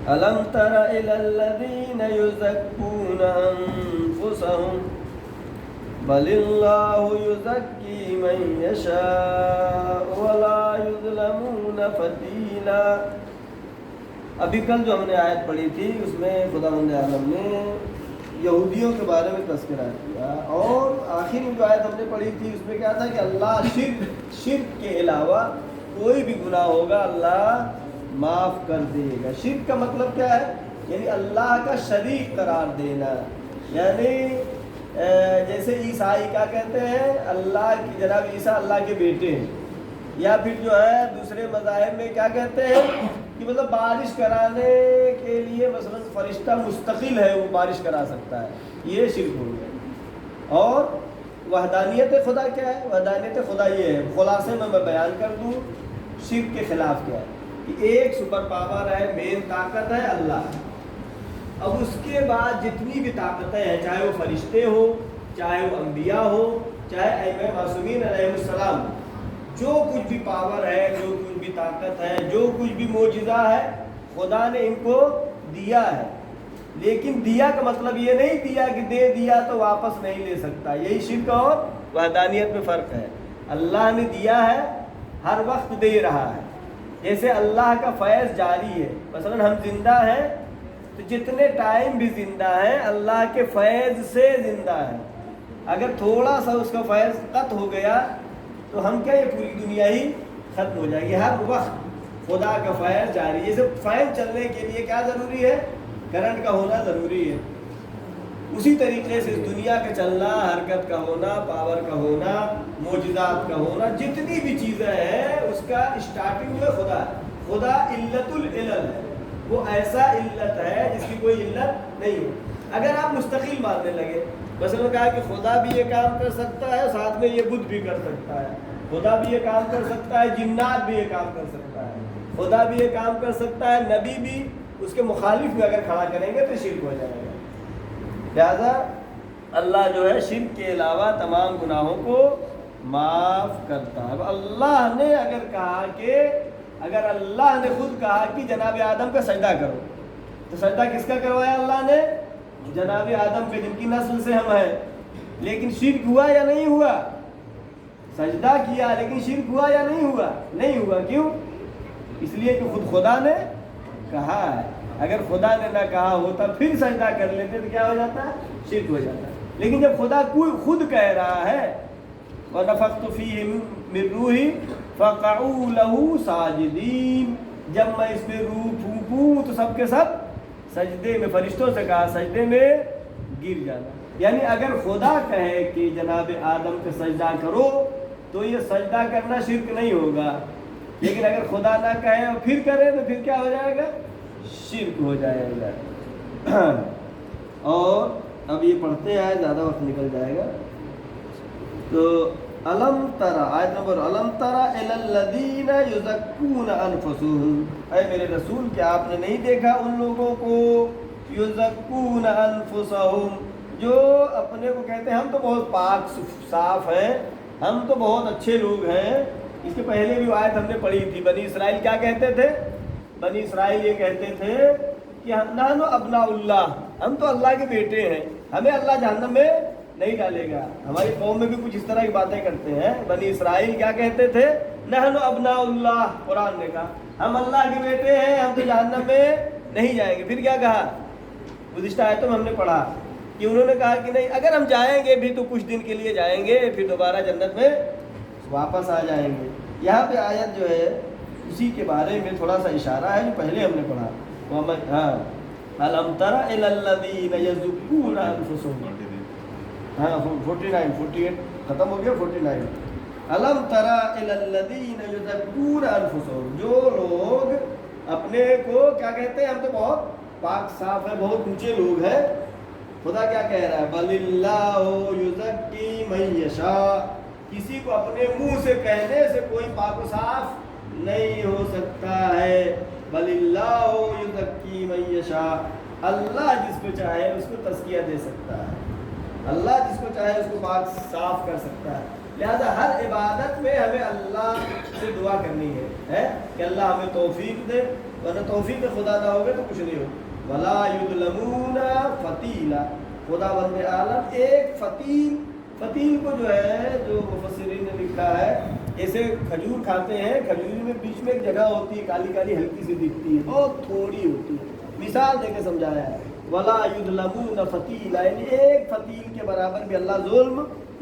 ألم تر إلى الذين يزكون أنفسهم بل الله يزكي من يشاء ولا يظلمون فتیلا۔ ابھی کل جو ہم نے آیت پڑھی تھی اس میں خداوند عالم نے یہودیوں کے بارے میں تذکرہ کیا، اور آخر میں جو آیت ہم نے پڑھی تھی اس میں کیا تھا کہ اللہ شرک کے علاوہ کوئی بھی گناہ ہوگا اللہ معاف کر دے گا۔ شرک کا مطلب کیا ہے؟ یعنی اللہ کا شریک قرار دینا، یعنی جیسے عیسائی کیا کہتے ہیں، اللہ کی جناب عیسیٰ اللہ کے بیٹے ہیں، یا پھر جو ہے دوسرے مذاہب میں کیا کہتے ہیں کہ مطلب بارش کرانے کے لیے مثلا فرشتہ مستقل ہے، وہ بارش کرا سکتا ہے، یہ شرک ہو گیا۔ اور وحدانیت خدا کیا ہے؟ وحدانیت خدا یہ ہے، خلاصے میں بیان کر دوں شرک کے خلاف کیا ہے کہ ایک سپر پاور ہے، مین طاقت ہے اللہ۔ اب اس کے بعد جتنی بھی طاقتیں ہیں، چاہے وہ فرشتے ہو، چاہے وہ انبیاء ہو، چاہے ائمہ معصومین علیہ السلام، جو کچھ بھی پاور ہے، جو کچھ بھی طاقت ہے، جو کچھ بھی معجزہ ہے، خدا نے ان کو دیا ہے۔ لیکن دیا کا مطلب یہ نہیں دیا کہ دے دیا تو واپس نہیں لے سکتا، یہی شرک اور وحدانیت میں فرق ہے۔ اللہ نے دیا ہے، ہر وقت دے رہا ہے۔ جیسے اللہ کا فیض جاری ہے، مثلا ہم زندہ ہیں تو جتنے ٹائم بھی زندہ ہیں اللہ کے فیض سے زندہ ہے۔ اگر تھوڑا سا اس کا فیض قطع ہو گیا تو ہم کیا، یہ پوری دنیا ہی ختم ہو جائے گی۔ ہر وقت خدا کا فیض جاری ہے۔ جیسے فین چلنے کے لیے کیا ضروری ہے؟ کرنٹ کا ہونا ضروری ہے۔ اسی طریقے سے اس دنیا کا چلنا، حرکت کا ہونا، پاور کا ہونا، معجزات کا ہونا، جتنی بھی چیزیں ہیں اس کا اسٹارٹنگ میں خدا ہے۔ خدا علت العلل ہے، وہ ایسا علت ہے جس کی کوئی علت نہیں ہے۔ اگر آپ مستقل ماننے لگے، مثلا کہا کہ خدا بھی یہ کام کر سکتا ہے، ساتھ میں یہ بدھ بھی کر سکتا ہے، خدا بھی یہ کام کر سکتا ہے، جنات بھی یہ کام کر سکتا ہے، خدا بھی یہ کام کر سکتا ہے، نبی بھی، اس کے مخالف میں اگر کھڑا کریں گے تو شرک ہو جائے گا۔ لہذا اللہ جو ہے شرک کے علاوہ تمام گناہوں کو معاف کرتا ہے۔ اللہ نے اگر کہا کہ اگر اللہ نے خود کہا کہ جناب آدم کا سجدہ کرو، تو سجدہ کس کا کروایا اللہ نے؟ جناب آدم کے، جن کی نسل سے ہم ہیں۔ لیکن شرک ہوا یا نہیں ہوا؟ سجدہ کیا لیکن شرک ہوا یا نہیں ہوا؟ نہیں ہوا۔ کیوں؟ اس لیے کہ خود خدا نے کہا ہے۔ اگر خدا نے نہ کہا ہوتا پھر سجدہ کر لیتے تو کیا ہو جاتا ہے؟ شرک ہو جاتا ہے۔ لیکن جب خدا خود کہہ رہا ہے وَنَفَخْتُ فِيهِ مِن رُوحِي فَقَعُوا لَهُ سَاجِدِينَ، جب میں اس میں روح پھونکوں تو سب کے سب سجدے میں، فرشتوں سے کہا سجدے میں گر جانا۔ یعنی اگر خدا کہے کہ جناب آدم کا سجدہ کرو تو یہ سجدہ کرنا شرک نہیں ہوگا، لیکن اگر خدا نہ کہے اور پھر کرے تو پھر کیا ہو جائے گا؟ شرک ہو جائے گا۔ اور اب یہ پڑھتے ہیں، زیادہ وقت نکل جائے گا۔ تو الم ترى، آیت نمبر الم ترى الى الذين يزكون انفسهم، اے میرے رسول کیا آپ نے نہیں دیکھا ان لوگوں کو یزکون انفسهم، جو اپنے کو کہتے ہیں ہم تو بہت پاک صاف ہیں، ہم تو بہت اچھے لوگ ہیں۔ اس کے پہلے بھی آیت ہم نے پڑھی تھی، بنی اسرائیل کیا کہتے تھے؟ بنی اسرائیل یہ کہتے تھے کہ نحن ابناء اللہ، ہم تو اللہ کے بیٹے ہیں، ہمیں اللہ جہنم میں نہیں ڈالے گا۔ ہماری قوم میں بھی کچھ اس طرح کی باتیں کرتے ہیں۔ بنی اسرائیل کیا کہتے تھے؟ نحن ابناء اللہ، قرآن نے کہا ہم اللہ کے بیٹے ہیں، ہم تو جہنم میں نہیں جائیں گے۔ پھر کیا کہا؟ گزشتہ آیتوں میں ہم نے پڑھا کہ انہوں نے کہا کہ نہیں، اگر ہم جائیں گے بھی تو کچھ دن کے لیے جائیں گے، پھر دوبارہ جنت میں واپس آ جائیں گے۔ یہاں پہ آیت جو ہے اسی کے بارے میں تھوڑا سا اشارہ ہے جو پہلے ہم نے پڑھا۔ الم تر الی الذین یزکون انفسهم، 49 48 ختم ہو گیا، 49۔ الم تر الی الذین یزکون انفسهم، جو لوگ اپنے کو کیا کہتے ہیں؟ ہم تو بہت پاک صاف ہے، بہت اونچے لوگ ہیں۔ خدا کیا کہہ رہا ہے؟ بل اللہ یزکی من یشاء، کسی کو اپنے منہ سے کہنے سے کوئی پاک و صاف نہیں ہو سکتا ہے۔ بل اللہ یزکی من یشاء، اللہ جس کو چاہے اس کو تزکیہ دے سکتا ہے، اللہ جس کو چاہے اس کو پاک صاف کر سکتا ہے۔ لہذا ہر عبادت میں ہمیں اللہ سے دعا کرنی ہے کہ اللہ ہمیں توفیق دے، ورنہ توفیق خدا نہ ہوگا تو کچھ نہیں ہو. ولا یظلمون فتیلا، خدا بند عالم ایک فتیل، فتیل کو جو ہے جو مفسرین نے لکھا ہے ایسے کھجور کھاتے ہیں، کھجور میں بیچ میں ایک جگہ ہوتی ہے کالی کالی ہلکی سی دکھتی ہے، بہت تھوڑی ہوتی ہے. مثال دے کے سمجھایا ہے ولا یظلمون فتیلا، یعنی ایک فتیل کے برابر بھی اللہ ظلم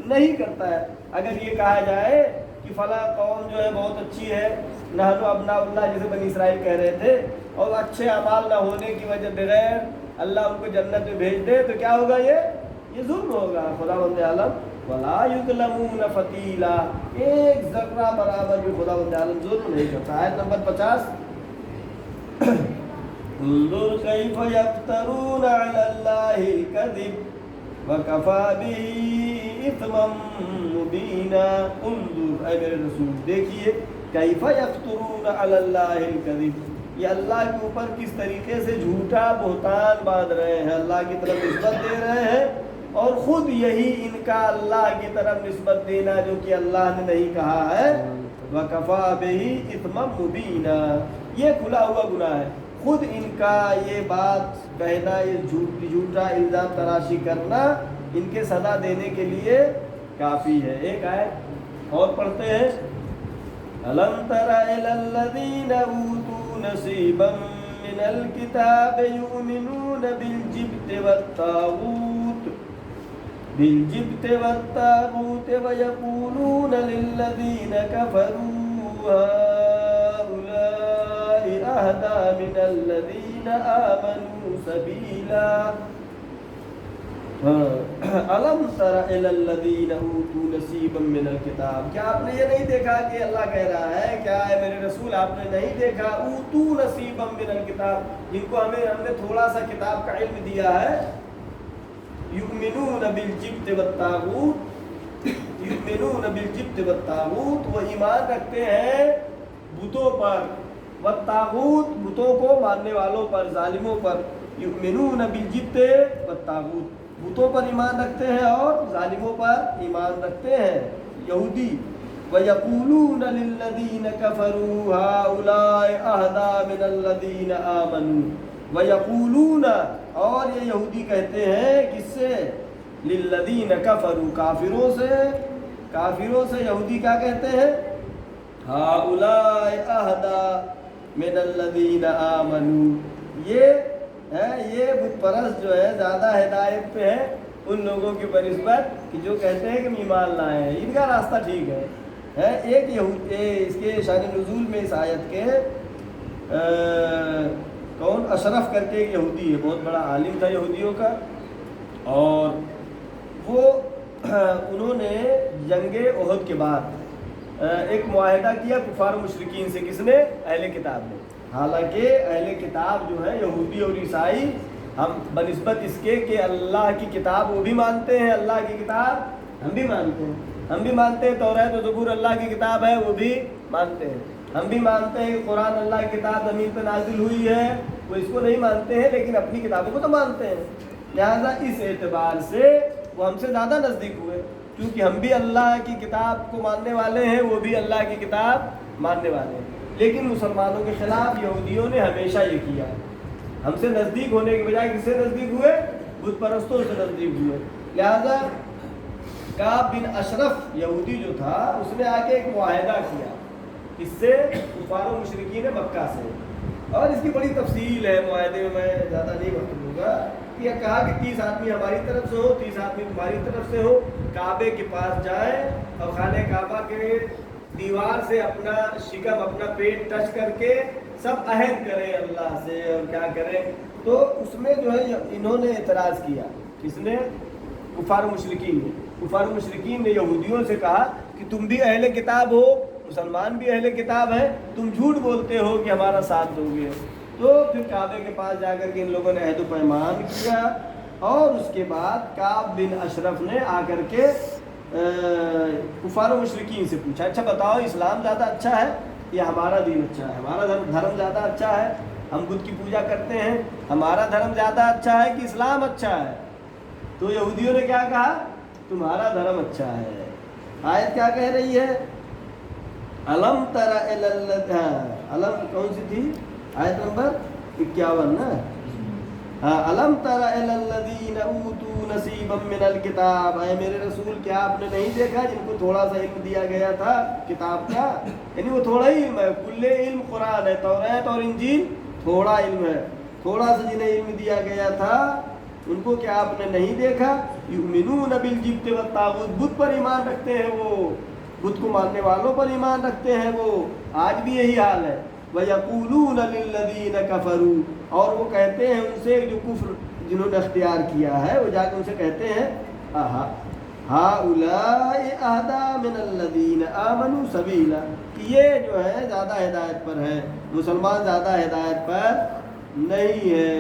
نہیں کرتا ہے. اگر یہ کہا جائے کہ فلاں قوم جو ہے بہت اچھی ہے، نحن ابناء اللہ جیسے بنی اسرائیل کہہ رہے تھے، اور اچھے اعمال نہ ہونے کی وجہ بغیر اللہ ان کو جنت میں بھیج دے تو کیا ہوگا؟ یہ ظلم ہوگا. خدا بند عالم ولا یظلمون فتیلا، ایک ذرہ برابر بھی خدا بند عالم ظلم نہیں کرتا. آیت نمبر 50 انظر کیف یفترون علی اللہ الکذب وکفی بہ اثما مبینا. انظر اے میرے رسول دیکھیے، کیف یفترون علی اللہ الکذب، یہ اللہ کے اوپر کس طریقے سے جھوٹا بہتان باندھ رہے ہیں، اللہ کی طرف نسبت دے رہے ہیں، اور خود یہی ان کا اللہ کی طرف نسبت دینا جو کہ اللہ نے نہیں کہا ہے. وَكَفَى بِهِ اِثْمًا مُبِينًا، یہ کھلا ہوا گناہ ہے. خود ان کا یہ بات کہنا، یہ جھوٹا الزام تراشی کرنا ان کے سزا دینے کے لیے کافی ہے. ایک آیت اور پڑھتے ہیں أَلَمْ تَرَ إِلَى الَّذِينَ أُوتُوا نَصِيبًا مِنَ الْكِتَابِ يُؤْمِنُونَ بالجبت والطاغوت ويقولون للذين كفروا هؤلاء أهدى من الذين آمنوا سبيلا. أَلَمْ تَرَ إِلَى الَّذِينَ أُوتُوا نَصِيبًا مِنَ الْكِتَابِ، کیا آپ نے یہ نہیں دیکھا کہ اللہ کہہ رہا ہے، کیا ہے میرے رسول آپ نے نہیں دیکھا أُوتُوا نَصِيبًا مِنَ الْكِتَابِ، جن کو ہم نے تھوڑا سا کتاب کا علم دیا ہے. یؤمنون بالجبت والطاغوت، یؤمنون بالجبت والطاغوت، وہ ایمان رکھتے ہیں بتوں پر، والطاغوت بتوں کو ماننے والوں پر، ظالموں پر. یؤمنون بالجبت والطاغوت، بتوں پر ایمان رکھتے ہیں اور ظالموں پر ایمان رکھتے ہیں یہودی. وَيَقُولُونَ لِلَّذِينَ كَفَرُوا هَؤُلَاءِ أَهْدَىٰ مِنَ الَّذِينَ آمَنُوا. وَيَقُولُونَ، اور یہ یہودی کہتے ہیں کس سے؟ لِلَّذِينَ كَفَرُوا، کافروں سے یہودی کیا کہتے ہیں؟ هَؤُلَاءِ أَهْدَىٰ مِنَ الَّذِينَ آمَنُوا، یہ بت پرست جو ہے زیادہ ہدایت پہ ہے ان لوگوں کی بنسبت کہ جو کہتے ہیں کہ ہم ایمان لائے ہیں، ان کا راستہ ٹھیک ہے. ایک اس کے شان نزول میں اس آیت کے کون اشرف کر کے ایک یہودی ہے، بہت بڑا عالم تھا یہودیوں کا، اور وہ انہوں نے جنگ احد کے بعد ایک معاہدہ کیا کفار مشرکین سے. کس نے؟ اہل کتاب نے. حالانکہ اہل کتاب جو ہے یہودی اور عیسائی، ہم بنسبت اس کے کہ اللہ کی کتاب وہ بھی مانتے ہیں، اللہ کی کتاب ہم بھی مانتے ہیں، ہم بھی مانتے ہیں توریت و زبور اللہ کی کتاب ہے وہ بھی مانتے ہیں، ہم بھی مانتے ہیں کہ قرآن اللہ کی کتاب زمین پہ نازل ہوئی ہے، وہ اس کو نہیں مانتے ہیں لیکن اپنی کتابوں کو تو مانتے ہیں. لہٰذا اس اعتبار سے وہ ہم سے زیادہ نزدیک ہوئے، کیونکہ ہم بھی اللہ کی کتاب کو ماننے والے ہیں، وہ بھی اللہ کی کتاب ماننے والے ہیں. لیکن مسلمانوں کے خلاف یہودیوں نے ہمیشہ یہ کیا، ہم سے نزدیک ہونے کے بجائے کس سے نزدیک ہوئے؟ بت پرستوں سے نزدیک ہوئے. لہذا کعب بن اشرف یہودی جو تھا اس نے آ کے ایک معاہدہ کیا اس سے کفار و مشرکین مکہ سے، اور اس کی بڑی تفصیل ہے معاہدے میں، میں زیادہ نہیں وقت دوں گا. یہ کہا کہ 30 آدمی ہماری طرف سے ہو، 30 آدمی تمہاری طرف سے ہو، کعبے کے پاس جائیں اور خانہ کعبہ کے دیوار سے اپنا شکم، اپنا پیٹ ٹچ کر کے سب عہد کریں اللہ سے اور کیا کریں. تو اس میں جو ہے انہوں نے اعتراض کیا، کس نے؟ کفار مشرکین نے. کفار مشرکین نے یہودیوں سے کہا کہ تم بھی اہل کتاب ہو، مسلمان بھی اہل کتاب ہیں، تم جھوٹ بولتے ہو کہ ہمارا ساتھ دو گے. تو پھر کعبے کے پاس جا کر کے ان لوگوں نے عہد و پیمان کیا، اور اس کے بعد کعب بن اشرف نے آ کر کے کفار و مشرکین سے پوچھا، اچھا بتاؤ اسلام زیادہ اچھا ہے یا ہمارا دین اچھا ہے؟ ہمارا دھرم زیادہ اچھا ہے، ہم بت کی پوجا کرتے ہیں، ہمارا دھرم زیادہ اچھا ہے کہ اسلام اچھا ہے؟ تو یہودیوں نے کیا کہا؟ تمہارا دھرم اچھا ہے. آیت کیا کہہ رہی ہے؟ الم تر الم کون سی تھی؟ آیت نمبر 51 نا. ہاں الم تر الی الذین اوتوا نصیبا من الکتاب، اے میرے رسول کیا آپ نے نہیں دیکھا جن کو تھوڑا سا علم دیا گیا تھا کتاب کا، یعنی وہ تھوڑا ہی علم ہے، کل علم قرآن ہے، توریت اور انجیل تھوڑا علم ہے، تھوڑا سا جنہیں علم دیا گیا تھا ان کو کیا آپ نے نہیں دیکھا؟ یؤمنون بالجبت والطاغوت، بت پر ایمان رکھتے ہیں، وہ بت کو ماننے والوں پر ایمان رکھتے ہیں، وہ آج بھی یہی حال ہے. وَيَقُولُونَ لِلَّذِينَ كَفَرُوا، اور وہ کہتے ہیں ان سے جو کفر جنہوں نے اختیار کیا ہے، وہ جا کے ان سے کہتے ہیں هَؤُلَاءِ أَهْدَىٰ مِنَ الَّذِينَ آمَنُوا سَبِيلًا، کہ یہ جو ہے زیادہ ہدایت پر ہے، مسلمان زیادہ ہدایت پر نہیں ہے.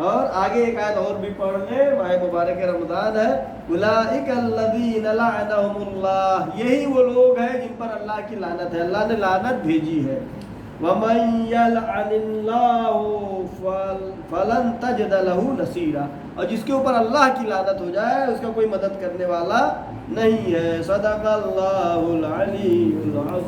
اور آگے ایک آیت اور بھی پڑھ لیں، ماہ مبارک رمضان ہے. اولئک الذین لعنهم اللہ، یہی وہ لوگ ہیں جن پر اللہ کی لعنت ہے، اللہ نے لعنت بھیجی ہے. ومن یلعن اللہ فلن تجد له نصیرا، اور جس کے اوپر اللہ کی لعنت ہو جائے اس کا کوئی مدد کرنے والا نہیں ہے. صدق اللہ العلی العظیم.